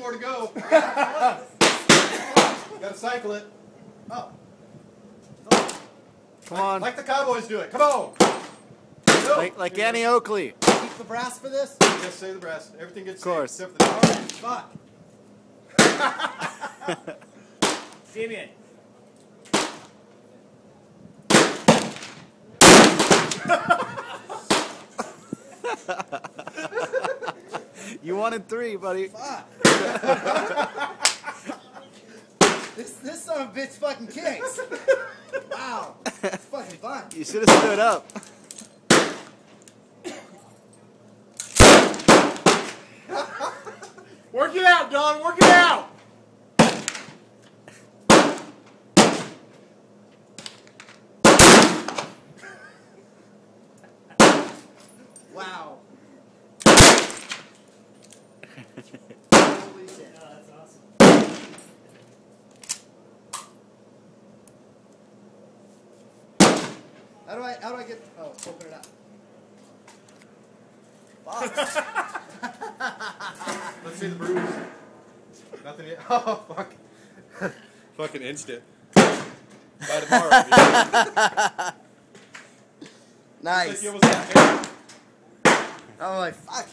more to go. Gotta cycle it. Oh. Come on. Like the Cowboys do it. Come on. No. Like Annie Oakley. Keep the brass for this? Yes, say the brass. Everything gets Of course. saved except for the Fuck. Damien. You wanted 3, buddy. Fuck. This son of a bitch fucking kicks. Wow. It's fucking fun. You should have stood up. Work it out, Don. Work it out. Wow. Holy shit. Oh, that's awesome. How do I get, oh, open it up. Fuck. Let's see the bruise. Nothing yet. Oh, fuck. Fucking instant. By tomorrow. Yeah. Nice. Like you almost got hair. I'm like, fuck.